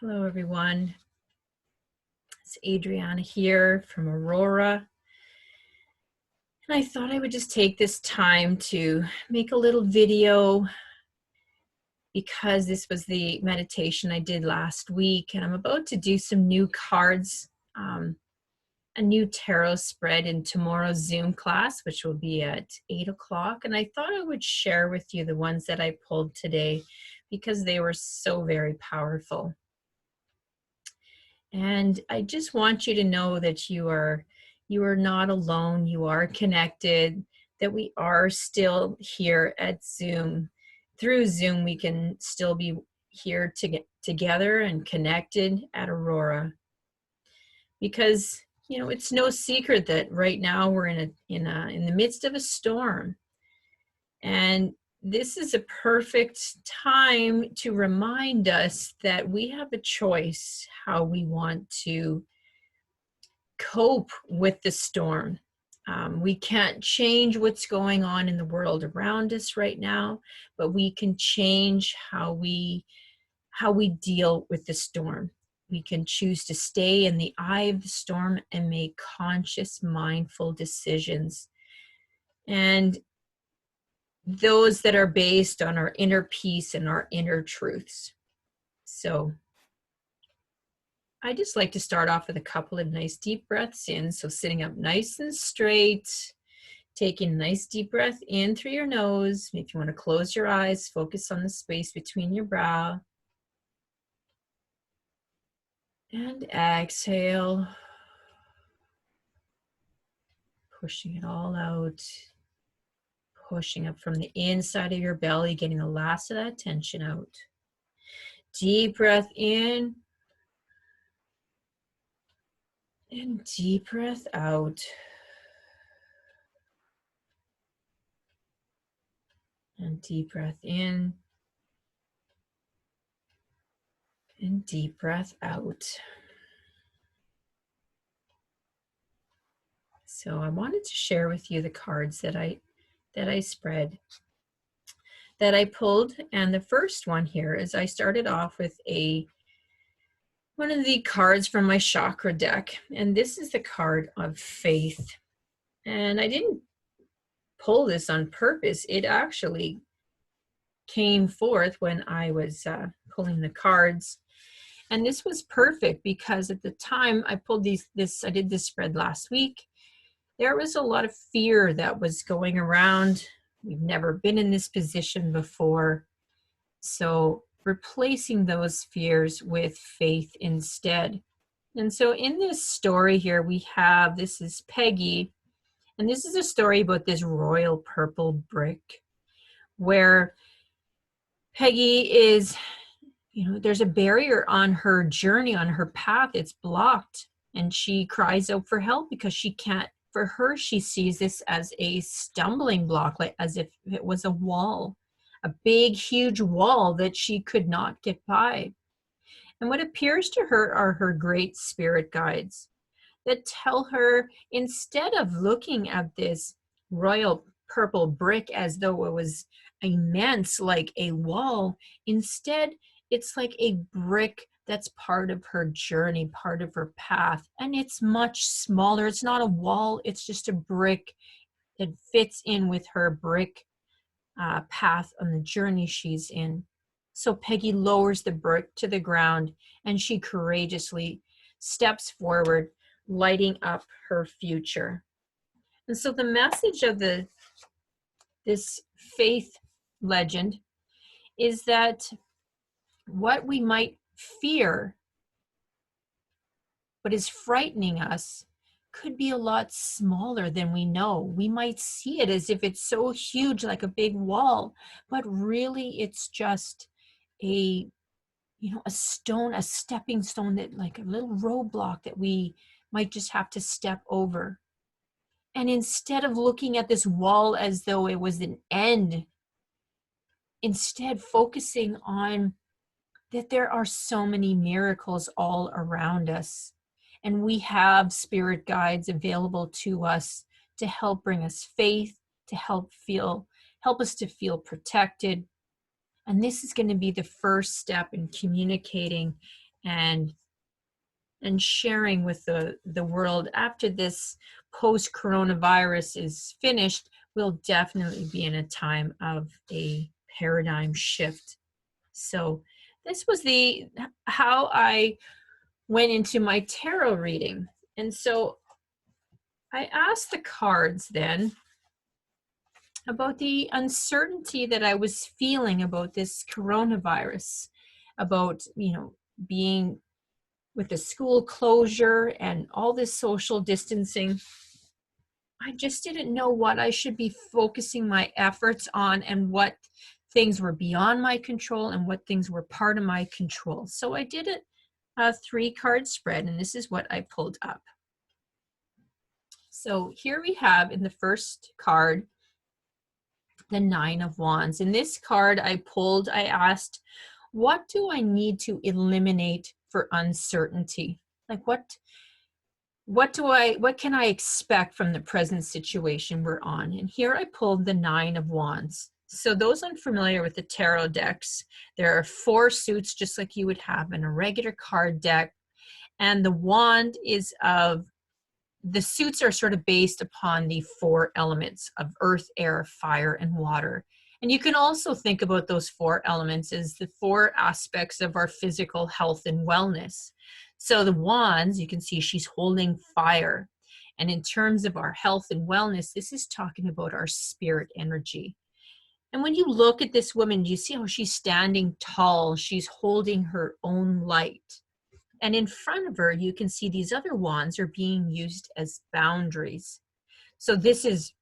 Hello, everyone. It's Adriana here from Aurora. And I thought I would just take this time to make a little video because this was the meditation I did last week. And I'm about to do some new cards, a new tarot spread in tomorrow's Zoom class, which will be at 8 o'clock. And I thought I would share with you the ones that I pulled today because they were so very powerful. And I just want you to know that you are not alone. You are connected, that we are still here at Zoom. Through Zoom, we can still be here to get together and connected at Aurora. Because, you know, it's no secret that right now we're in the midst of a storm. And this is a perfect time to remind us that we have a choice how we want to cope with the storm. We can't change what's going on in the world around us right now, but we can change how we deal with the storm. We can choose to stay in the eye of the storm and make conscious, mindful decisions. And those that are based on our inner peace and our inner truths. So I just like to start off with a couple of nice deep breaths in. So sitting up nice and straight, taking a nice deep breath in through your nose. If you want to close your eyes, focus on the space between your brow. And exhale, pushing it all out. Pushing up from the inside of your belly, getting the last of that tension out. Deep breath in. And deep breath out. And deep breath in. And deep breath out. So I wanted to share with you the cards that I spread, that I pulled. And the first one here is I started off with one of the cards from my chakra deck. And this is the card of faith. And I didn't pull this on purpose. It actually came forth when I was pulling the cards. And this was perfect because at the time I pulled I did this spread last week. There was a lot of fear that was going around. We've never been in this position before. So replacing those fears with faith instead. And so in this story here, this is Peggy, and this is a story about this royal purple brick where Peggy is, there's a barrier on her journey, on her path. It's blocked, and she cries out for help because she can't. For her, she sees this as a stumbling block, like as if it was a wall, a big, huge wall that she could not get by. And what appears to her are her great spirit guides that tell her, instead of looking at this royal purple brick as though it was immense, like a wall, instead, it's like a brick that's part of her journey, part of her path. And it's much smaller. It's not a wall. It's just a brick that fits in with her brick path on the journey she's in. So Peggy lowers the brick to the ground and she courageously steps forward, lighting up her future. And so the message of this faith legend is that what we might fear, what is frightening us, could be a lot smaller than we know. We might see it as if it's so huge, like a big wall, but really it's just a stone, a stepping stone, that like a little roadblock that we might just have to step over. And instead of looking at this wall as though it was an end, instead focusing on that there are so many miracles all around us. And we have spirit guides available to us to help bring us faith, to help us to feel protected. And this is going to be the first step in communicating and sharing with the world after this post-coronavirus is finished. We'll definitely be in a time of a paradigm shift. So this was how I went into my tarot reading. And so I asked the cards then about the uncertainty that I was feeling about this coronavirus, about, being with the school closure and all this social distancing. I just didn't know what I should be focusing my efforts on, and what things were beyond my control and what things were part of my control. So I did a 3-card spread, and this is what I pulled up. So here we have in the first card, the 9 of Wands. In this card I pulled, I asked, what do I need to eliminate for uncertainty? Like what can I expect from the present situation we're on? And here I pulled the 9 of Wands. So those unfamiliar with the tarot decks, there are 4 suits just like you would have in a regular card deck. And the wand the suits are sort of based upon the 4 elements of earth, air, fire, and water. And you can also think about those 4 elements as the 4 aspects of our physical health and wellness. So the wands, you can see she's holding fire. And in terms of our health and wellness, this is talking about our spirit energy. And when you look at this woman, you see how she's standing tall, she's holding her own light. And in front of her, you can see these other wands are being used as boundaries. So this is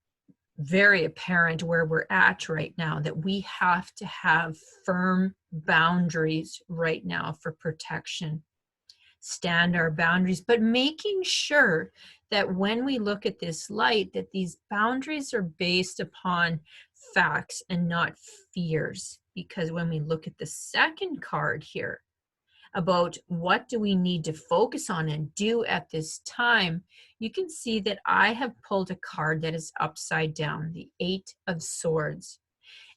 very apparent where we're at right now, that we have to have firm boundaries right now for protection. Stand our boundaries, but making sure that when we look at this light, that these boundaries are based upon facts and not fears. Because when we look at the second card here, about what do we need to focus on and do at this time, you can see that I have pulled a card that is upside down, the 8 of Swords.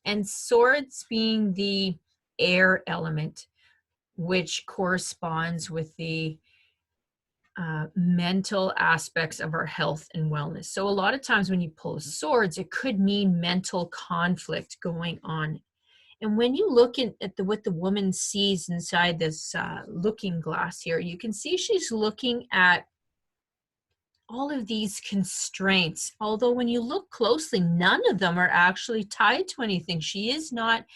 And swords being the air element, which corresponds with the mental aspects of our health and wellness. So a lot of times when you pull swords, it could mean mental conflict going on. And when you look at what the woman sees inside this looking glass here, you can see she's looking at all of these constraints. Although when you look closely, none of them are actually tied to anything. She is not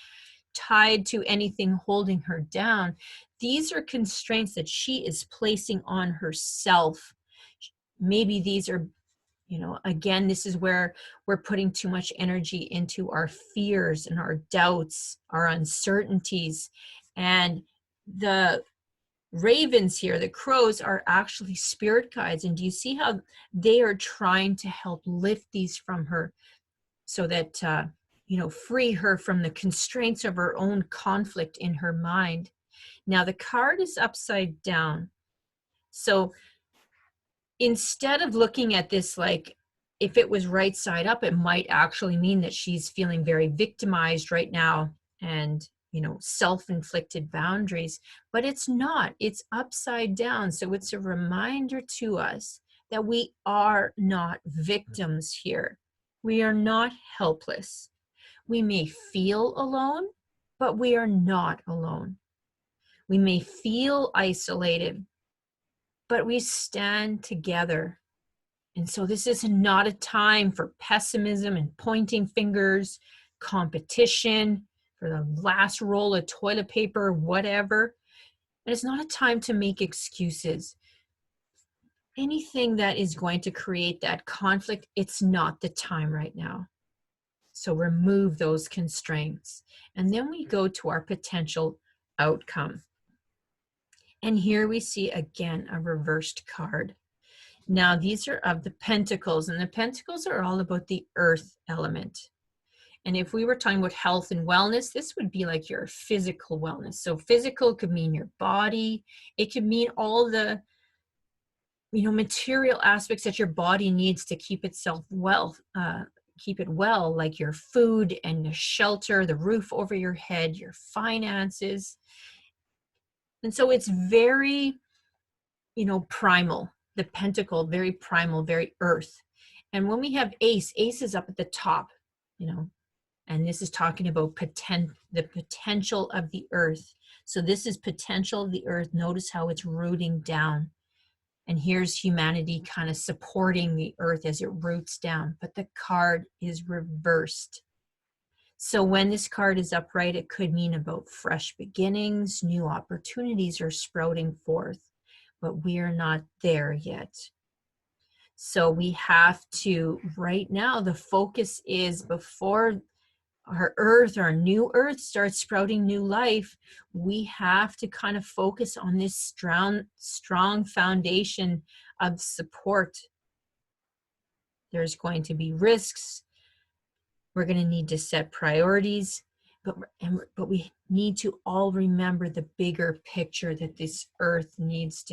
tied to anything holding her down. These are constraints that she is placing on herself. Maybe these are, again, this is where we're putting too much energy into our fears and our doubts, our uncertainties. And the ravens here, the crows, are actually spirit guides. And do you see how they are trying to help lift these from her so that, free her from the constraints of her own conflict in her mind? Now, the card is upside down. So instead of looking at this like if it was right side up, it might actually mean that she's feeling very victimized right now and, self-inflicted boundaries, but it's not. It's upside down. So it's a reminder to us that we are not victims here. We are not helpless. We may feel alone, but we are not alone. We may feel isolated, but we stand together. And so this is not a time for pessimism and pointing fingers, competition for the last roll of toilet paper, whatever. And it's not a time to make excuses. Anything that is going to create that conflict, it's not the time right now. So remove those constraints. And then we go to our potential outcome. And here we see again a reversed card. Now these are of the Pentacles, and the Pentacles are all about the earth element. And if we were talking about health and wellness, this would be like your physical wellness. So physical could mean your body. It could mean all the, material aspects that your body needs to keep itself well, like your food and the shelter, the roof over your head, your finances. And so it's very, you know, primal, the pentacle, very primal, very earth. And when we have ace, ace is up at the top, you know, and this is talking about the potential of the earth. So this is potential of the earth. Notice how it's rooting down. And here's humanity kind of supporting the earth as it roots down. But the card is reversed. So when this card is upright, it could mean about fresh beginnings, new opportunities are sprouting forth, but we are not there yet. So we have to, right now, the focus is before our earth, our new earth starts sprouting new life, we have to kind of focus on this strong foundation of support. There's going to be risks. We're going to need to set priorities, but we need to all remember the bigger picture that this earth needs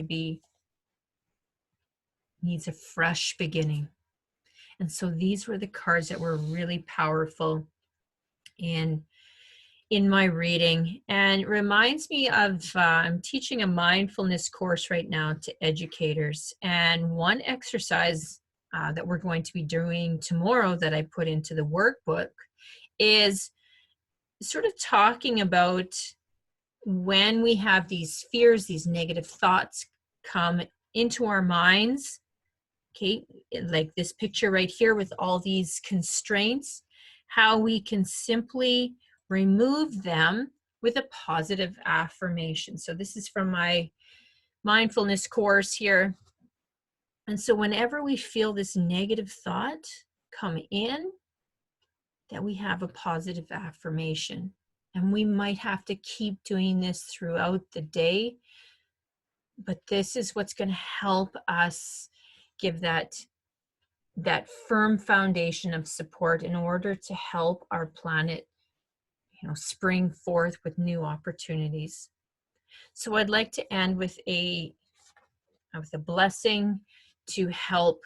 a fresh beginning. And so these were the cards that were really powerful in my reading, and it reminds me of I'm teaching a mindfulness course right now to educators, and one exercise that we're going to be doing tomorrow that I put into the workbook is sort of talking about when we have these fears, these negative thoughts come into our minds, okay, like this picture right here with all these constraints, how we can simply remove them with a positive affirmation. So this is from my mindfulness course here. And so whenever we feel this negative thought come in, that we have a positive affirmation. And we might have to keep doing this throughout the day, but this is what's going to help us give that firm foundation of support in order to help our planet, you know, spring forth with new opportunities. So I'd like to end with a blessing to help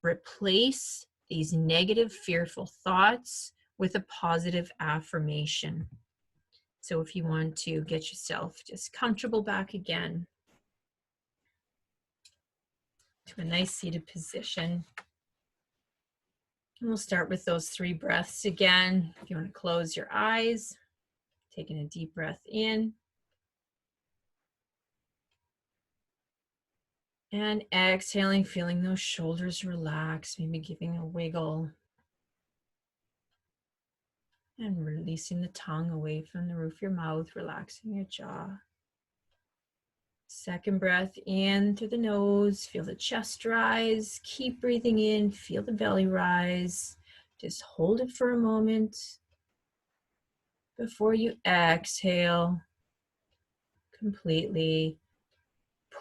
replace these negative, fearful thoughts with a positive affirmation. So if you want to get yourself just comfortable back again to a nice seated position. And we'll start with those 3 breaths again. If you want to close your eyes, taking a deep breath in. And exhaling, feeling those shoulders relax, maybe giving a wiggle. And releasing the tongue away from the roof of your mouth, relaxing your jaw. Second breath in through the nose, feel the chest rise. Keep breathing in, feel the belly rise. Just hold it for a moment before you exhale, completely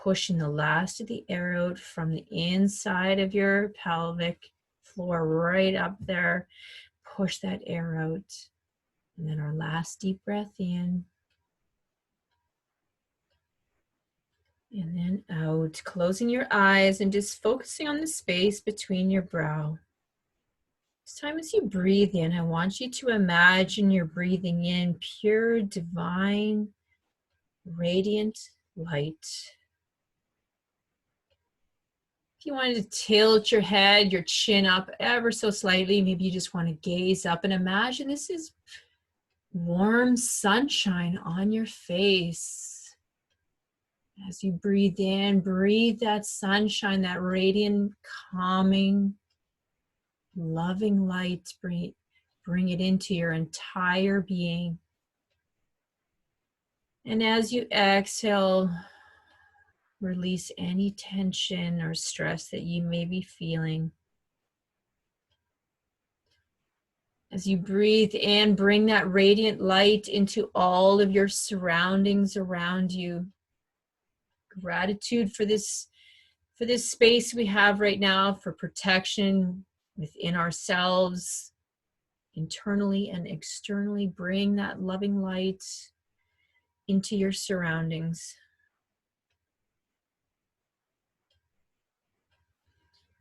pushing the last of the air out from the inside of your pelvic floor right up there. Push that air out. And then our last deep breath in. And then out, closing your eyes and just focusing on the space between your brow. This time as you breathe in, I want you to imagine you're breathing in pure, divine, radiant light. If you wanted to tilt your head, your chin up ever so slightly, maybe you just want to gaze up and imagine this is warm sunshine on your face. As you breathe in, breathe that sunshine, that radiant, calming, loving light. Bring it into your entire being. And as you exhale, release any tension or stress that you may be feeling. As you breathe in, bring that radiant light into all of your surroundings around you. Gratitude for this space we have right now, for protection within ourselves, internally and externally. Bring that loving light into your surroundings.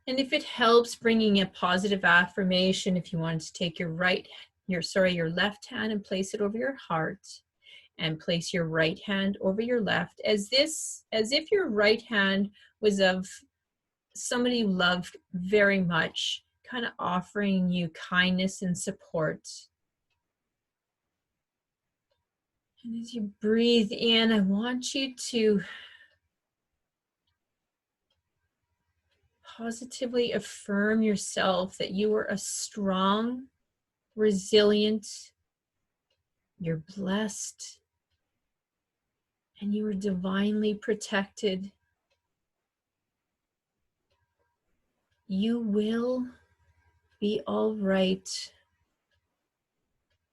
And if it helps, bringing a positive affirmation, if you want to take your left hand and place it over your heart and place your right hand over your left as if your right hand was of somebody you loved very much, kind of offering you kindness and support. And as you breathe in, I want you to positively affirm yourself that you are a strong, resilient, you're blessed, and you are divinely protected. You will be all right.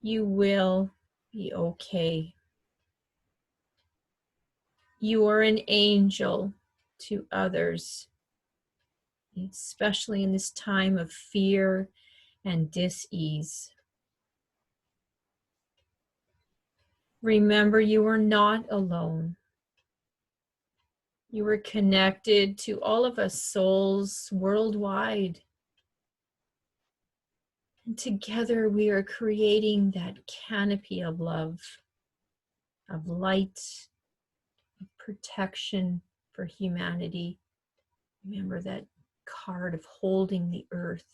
You will be okay. You are an angel to others, especially in this time of fear and dis-ease. Remember, you are not alone. You are connected to all of us souls worldwide. And together we are creating that canopy of love, of light, of protection for humanity. Remember that card of holding the earth.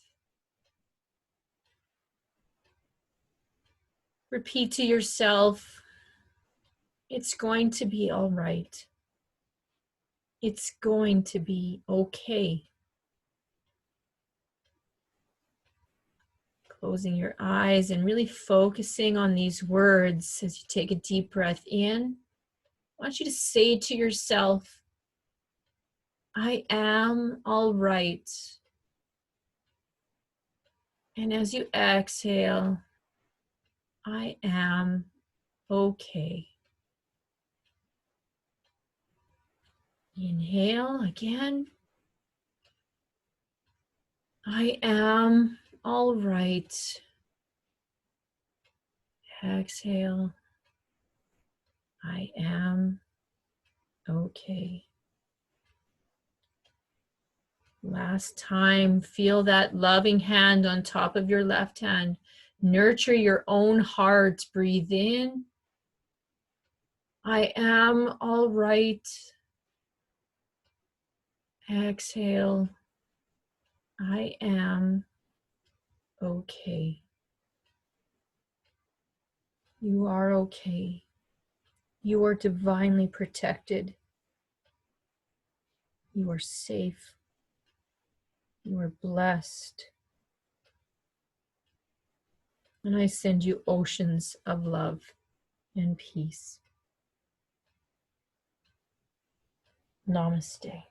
Repeat to yourself, it's going to be all right. It's going to be okay. Closing your eyes and really focusing on these words as you take a deep breath in. I want you to say to yourself, I am all right. And as you exhale, I am okay. Inhale again. I am all right. Exhale. I am okay. Last time, feel that loving hand on top of your left hand. Nurture your own heart. Breathe in. I am all right. Exhale. I am okay. You are okay. You are divinely protected. You are safe. You are blessed. And I send you oceans of love and peace. Namaste.